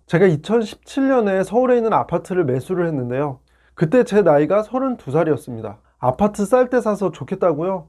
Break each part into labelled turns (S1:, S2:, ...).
S1: 제가 2017년에 서울에 있는 아파트를 매수를 했는데요. 그때 제 나이가 32살이었습니다. 아파트 쌀 때 사서 좋겠다고요?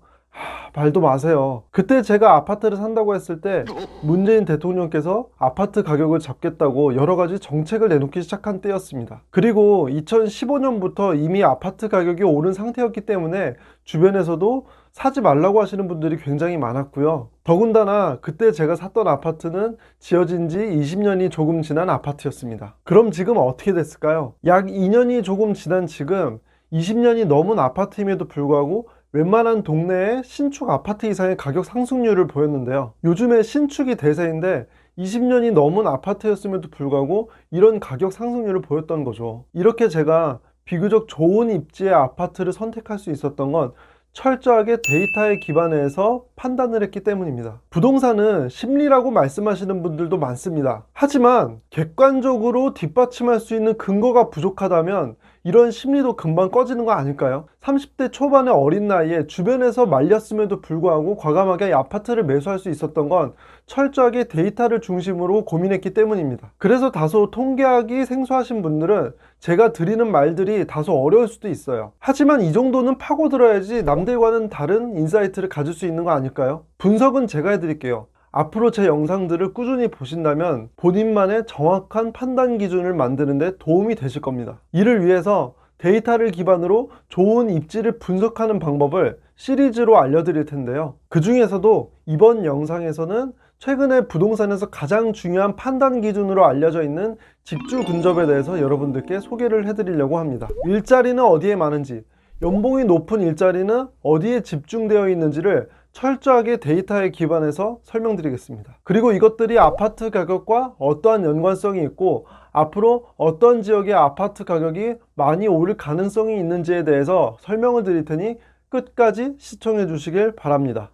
S1: 말도 마세요. 그때 제가 아파트를 산다고 했을 때 문재인 대통령께서 아파트 가격을 잡겠다고 여러 가지 정책을 내놓기 시작한 때였습니다. 그리고 2015년부터 이미 아파트 가격이 오른 상태였기 때문에 주변에서도 사지 말라고 하시는 분들이 굉장히 많았고요. 더군다나 그때 제가 샀던 아파트는 지어진 지 20년이 조금 지난 아파트였습니다. 그럼 지금 어떻게 됐을까요? 약 2년이 조금 지난 지금 20년이 넘은 아파트임에도 불구하고 웬만한 동네에 신축 아파트 이상의 가격 상승률을 보였는데요. 요즘에 신축이 대세인데 20년이 넘은 아파트였음에도 불구하고 이런 가격 상승률을 보였던 거죠. 이렇게 제가 비교적 좋은 입지의 아파트를 선택할 수 있었던 건 철저하게 데이터에 기반해서 판단을 했기 때문입니다. 부동산은 심리라고 말씀하시는 분들도 많습니다. 하지만 객관적으로 뒷받침할 수 있는 근거가 부족하다면 이런 심리도 금방 꺼지는 거 아닐까요? 30대 초반의 어린 나이에 주변에서 말렸음에도 불구하고 과감하게 아파트를 매수할 수 있었던 건 철저하게 데이터를 중심으로 고민했기 때문입니다. 그래서 다소 통계학이 생소하신 분들은 제가 드리는 말들이 다소 어려울 수도 있어요. 하지만 이 정도는 파고들어야지 남들과는 다른 인사이트를 가질 수 있는 거 아닐까요? 분석은 제가 해드릴게요. 앞으로 제 영상들을 꾸준히 보신다면 본인만의 정확한 판단 기준을 만드는 데 도움이 되실 겁니다. 이를 위해서 데이터를 기반으로 좋은 입지를 분석하는 방법을 시리즈로 알려드릴 텐데요. 그 중에서도 이번 영상에서는 최근에 부동산에서 가장 중요한 판단 기준으로 알려져 있는 직주 근접에 대해서 여러분들께 소개를 해드리려고 합니다. 일자리는 어디에 많은지, 연봉이 높은 일자리는 어디에 집중되어 있는지를 철저하게 데이터에 기반해서 설명드리겠습니다. 그리고 이것들이 아파트 가격과 어떠한 연관성이 있고 앞으로 어떤 지역의 아파트 가격이 많이 오를 가능성이 있는지에 대해서 설명을 드릴 테니 끝까지 시청해 주시길 바랍니다.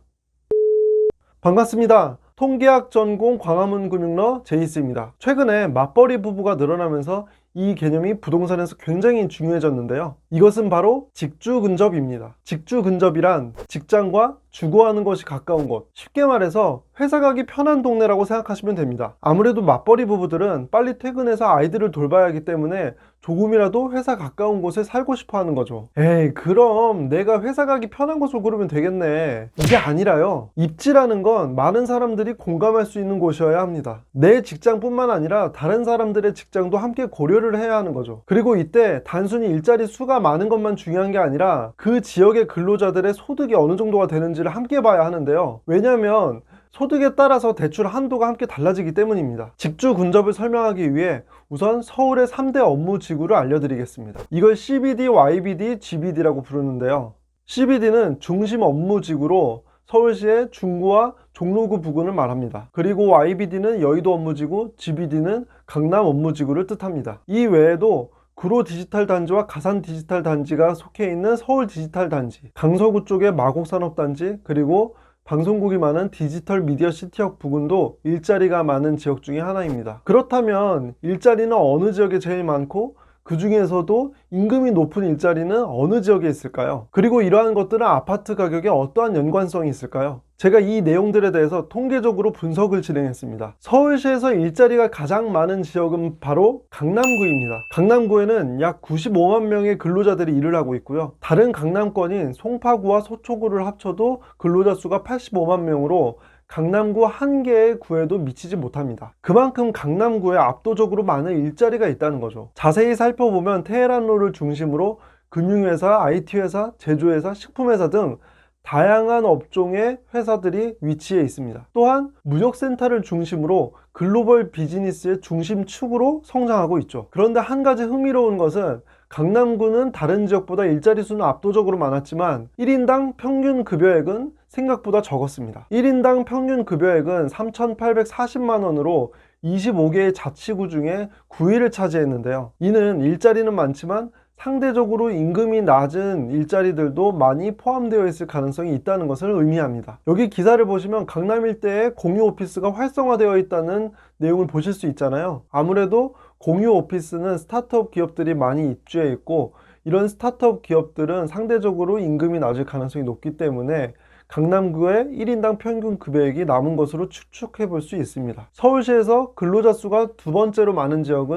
S1: 반갑습니다. 통계학 전공 광화문 금융러 제이스입니다. 최근에 맞벌이 부부가 늘어나면서 이 개념이 부동산에서 굉장히 중요해졌는데요. 이것은 바로 직주 근접입니다. 직주 근접이란 직장과 주거하는 것이 가까운 곳, 쉽게 말해서 회사 가기 편한 동네라고 생각하시면 됩니다. 아무래도 맞벌이 부부들은 빨리 퇴근해서 아이들을 돌봐야 하기 때문에 조금이라도 회사 가까운 곳에 살고 싶어 하는 거죠. 에이, 그럼 내가 회사 가기 편한 곳을 고르면 되겠네. 이게 아니라요. 입지라는 건 많은 사람들이 공감할 수 있는 곳이어야 합니다. 내 직장뿐만 아니라 다른 사람들의 직장도 함께 고려를 해야 하는 거죠. 그리고 이때 단순히 일자리 수가 많은 것만 중요한 게 아니라 그 지역의 근로자들의 소득이 어느 정도가 되는지를 함께 봐야 하는데요. 왜냐하면 소득에 따라서 대출 한도가 함께 달라지기 때문입니다. 직주 근접을 설명하기 위해 우선 서울의 3대 업무 지구를 알려드리겠습니다. 이걸 CBD, YBD, GBD라고 부르는데요. CBD는 중심 업무 지구로 서울시의 중구와 종로구 부근을 말합니다. 그리고 YBD는 여의도 업무지구, GBD는 강남 업무지구를 뜻합니다. 이 외에도 구로 디지털 단지와 가산 디지털 단지가 속해 있는 서울 디지털 단지, 강서구 쪽의 마곡산업단지, 그리고 방송국이 많은 디지털 미디어 시티역 부근도 일자리가 많은 지역 중에 하나입니다. 그렇다면 일자리는 어느 지역에 제일 많고 그 중에서도 임금이 높은 일자리는 어느 지역에 있을까요? 그리고 이러한 것들은 아파트 가격에 어떠한 연관성이 있을까요? 제가 이 내용들에 대해서 통계적으로 분석을 진행했습니다. 서울시에서 일자리가 가장 많은 지역은 바로 강남구입니다. 강남구에는 약 95만 명의 근로자들이 일을 하고 있고요. 다른 강남권인 송파구와 서초구를 합쳐도 근로자 수가 85만 명으로 강남구 한 개의 구에도 미치지 못합니다. 그만큼 강남구에 압도적으로 많은 일자리가 있다는 거죠. 자세히 살펴보면 테헤란로를 중심으로 금융회사, IT회사, 제조회사, 식품회사 등 다양한 업종의 회사들이 위치해 있습니다. 또한 무역센터를 중심으로 글로벌 비즈니스의 중심축으로 성장하고 있죠. 그런데 한 가지 흥미로운 것은 강남구는 다른 지역보다 일자리 수는 압도적으로 많았지만 1인당 평균 급여액은 생각보다 적었습니다. 1인당 평균 급여액은 3,840만 원으로 25개의 자치구 중에 9위를 차지했는데요. 이는 일자리는 많지만 상대적으로 임금이 낮은 일자리들도 많이 포함되어 있을 가능성이 있다는 것을 의미합니다. 여기 기사를 보시면 강남 일대에 공유 오피스가 활성화되어 있다는 내용을 보실 수 있잖아요. 아무래도 공유 오피스는 스타트업 기업들이 많이 입주해 있고 이런 스타트업 기업들은 상대적으로 임금이 낮을 가능성이 높기 때문에 강남구의 1인당 평균 급여액이 남은 것으로 추측해 볼 수 있습니다. 서울시에서 근로자 수가 두 번째로 많은 지역은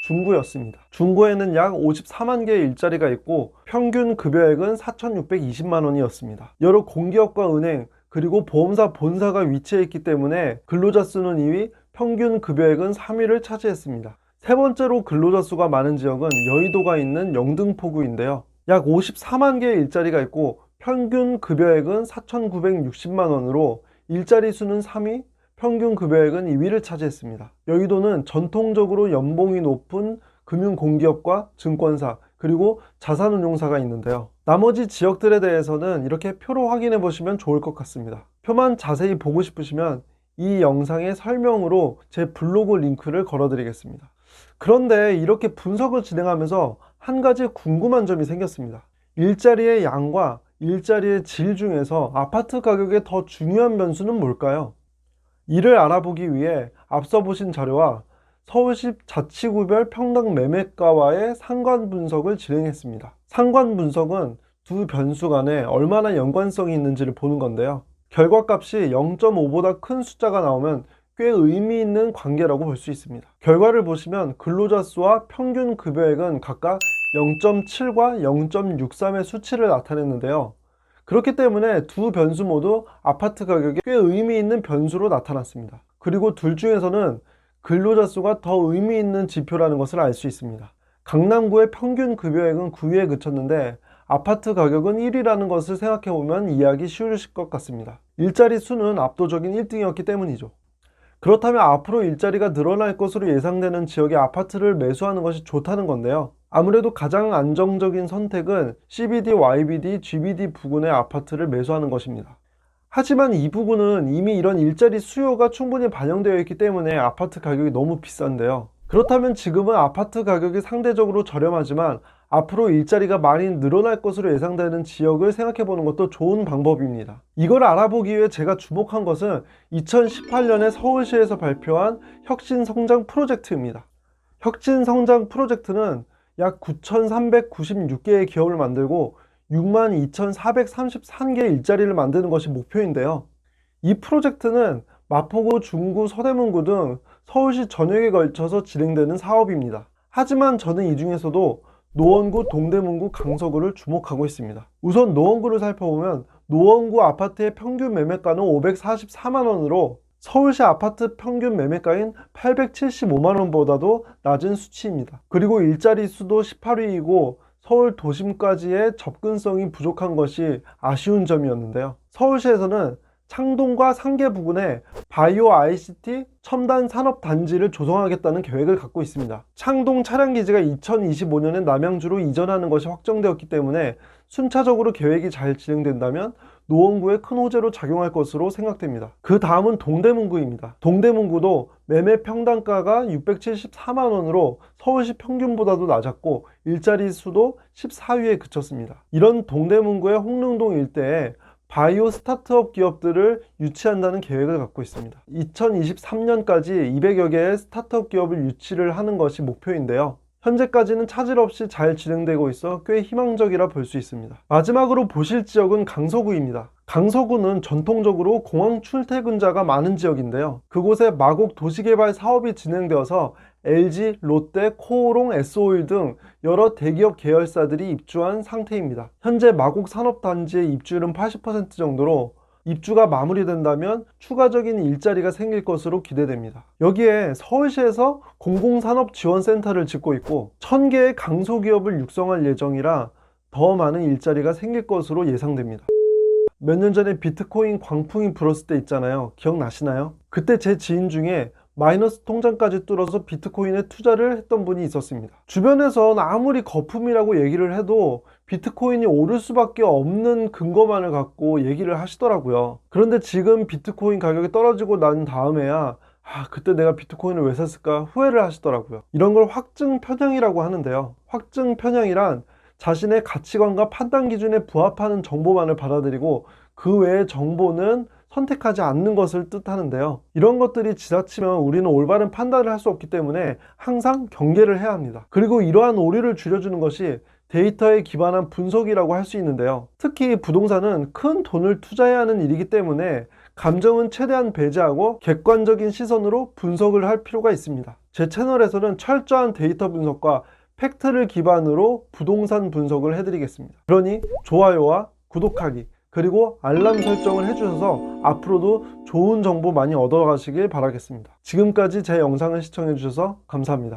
S1: 중구였습니다. 중구에는 약 54만 개의 일자리가 있고 평균 급여액은 4,620만 원이었습니다. 여러 공기업과 은행 그리고 보험사 본사가 위치해 있기 때문에 근로자 수는 2위, 평균 급여액은 3위를 차지했습니다. 세 번째로 근로자 수가 많은 지역은 여의도가 있는 영등포구인데요. 약 54만 개의 일자리가 있고 평균 급여액은 4,960만 원으로 일자리 수는 3위, 평균 급여액은 2위를 차지했습니다. 여의도는 전통적으로 연봉이 높은 금융공기업과 증권사 그리고 자산운용사가 있는데요. 나머지 지역들에 대해서는 이렇게 표로 확인해 보시면 좋을 것 같습니다. 표만 자세히 보고 싶으시면 이 영상의 설명으로 제 블로그 링크를 걸어 드리겠습니다. 그런데 이렇게 분석을 진행하면서 한 가지 궁금한 점이 생겼습니다. 일자리의 양과 일자리의 질 중에서 아파트 가격의 더 중요한 변수는 뭘까요? 이를 알아보기 위해 앞서 보신 자료와 서울시 자치구별 평당 매매가와의 상관 분석을 진행했습니다. 상관 분석은 두 변수 간에 얼마나 연관성이 있는지를 보는 건데요. 결과값이 0.5보다 큰 숫자가 나오면 꽤 의미 있는 관계라고 볼 수 있습니다. 결과를 보시면 근로자 수와 평균 급여액은 각각 0.7과 0.63의 수치를 나타냈는데요. 그렇기 때문에 두 변수 모두 아파트 가격이 꽤 의미 있는 변수로 나타났습니다. 그리고 둘 중에서는 근로자 수가 더 의미 있는 지표라는 것을 알 수 있습니다. 강남구의 평균 급여액은 9위에 그쳤는데 아파트 가격은 1위라는 것을 생각해보면 이해하기 쉬우실 것 같습니다. 일자리 수는 압도적인 1등이었기 때문이죠. 그렇다면 앞으로 일자리가 늘어날 것으로 예상되는 지역에 아파트를 매수하는 것이 좋다는 건데요. 아무래도 가장 안정적인 선택은 CBD, YBD, GBD 부근의 아파트를 매수하는 것입니다. 하지만 이 부분은 이미 이런 일자리 수요가 충분히 반영되어 있기 때문에 아파트 가격이 너무 비싼데요. 그렇다면 지금은 아파트 가격이 상대적으로 저렴하지만 앞으로 일자리가 많이 늘어날 것으로 예상되는 지역을 생각해 보는 것도 좋은 방법입니다. 이걸 알아보기 위해 제가 주목한 것은 2018년에 서울시에서 발표한 혁신성장 프로젝트입니다. 혁신성장 프로젝트는 약 9,396개의 기업을 만들고 62,433개의 일자리를 만드는 것이 목표인데요. 이 프로젝트는 마포구, 중구, 서대문구 등 서울시 전역에 걸쳐서 진행되는 사업입니다. 하지만 저는 이 중에서도 노원구, 동대문구, 강서구를 주목하고 있습니다. 우선 노원구를 살펴보면 노원구 아파트의 평균 매매가는 544만 원으로 서울시 아파트 평균 매매가인 875만 원보다도 낮은 수치입니다. 그리고 일자리 수도 18위이고 서울 도심까지의 접근성이 부족한 것이 아쉬운 점이었는데요. 서울시에서는 창동과 상계 부근에 바이오 ICT 첨단 산업 단지를 조성하겠다는 계획을 갖고 있습니다. 창동 차량기지가 2025년에 남양주로 이전하는 것이 확정되었기 때문에 순차적으로 계획이 잘 진행된다면 노원구에 큰 호재로 작용할 것으로 생각됩니다. 그 다음은 동대문구입니다. 동대문구도 매매 평당가가 674만 원으로 서울시 평균보다도 낮았고 일자리 수도 14위에 그쳤습니다. 이런 동대문구의 홍릉동 일대에 바이오 스타트업 기업들을 유치한다는 계획을 갖고 있습니다. 2023년까지 200여 개의 스타트업 기업을 유치를 하는 것이 목표인데요. 현재까지는 차질 없이 잘 진행되고 있어 꽤 희망적이라 볼 수 있습니다. 마지막으로 보실 지역은 강서구입니다. 강서구는 전통적으로 공항 출퇴근자가 많은 지역인데요. 그곳에 마곡 도시개발 사업이 진행되어서 LG, 롯데, 코오롱, S오일 등 여러 대기업 계열사들이 입주한 상태입니다. 현재 마곡 산업단지의 입주율은 80% 정도로 입주가 마무리된다면 추가적인 일자리가 생길 것으로 기대됩니다. 여기에 서울시에서 공공산업지원센터를 짓고 있고 1000개의 강소기업을 육성할 예정이라 더 많은 일자리가 생길 것으로 예상됩니다. 몇 년 전에 비트코인 광풍이 불었을 때 있잖아요. 기억나시나요? 그때 제 지인 중에 마이너스 통장까지 뚫어서 비트코인에 투자를 했던 분이 있었습니다. 주변에선 아무리 거품이라고 얘기를 해도 비트코인이 오를 수밖에 없는 근거만을 갖고 얘기를 하시더라고요. 그런데 지금 비트코인 가격이 떨어지고 난 다음에야 그때 내가 비트코인을 왜 샀을까 후회를 하시더라고요. 이런 걸 확증 편향이라고 하는데요. 확증 편향이란 자신의 가치관과 판단 기준에 부합하는 정보만을 받아들이고 그 외의 정보는 선택하지 않는 것을 뜻하는데요. 이런 것들이 지나치면 우리는 올바른 판단을 할 수 없기 때문에 항상 경계를 해야 합니다. 그리고 이러한 오류를 줄여주는 것이 데이터에 기반한 분석이라고 할 수 있는데요. 특히 부동산은 큰 돈을 투자해야 하는 일이기 때문에 감정은 최대한 배제하고 객관적인 시선으로 분석을 할 필요가 있습니다. 제 채널에서는 철저한 데이터 분석과 팩트를 기반으로 부동산 분석을 해드리겠습니다. 그러니 좋아요와 구독하기 그리고 알람 설정을 해주셔서 앞으로도 좋은 정보 많이 얻어가시길 바라겠습니다. 지금까지 제 영상을 시청해주셔서 감사합니다.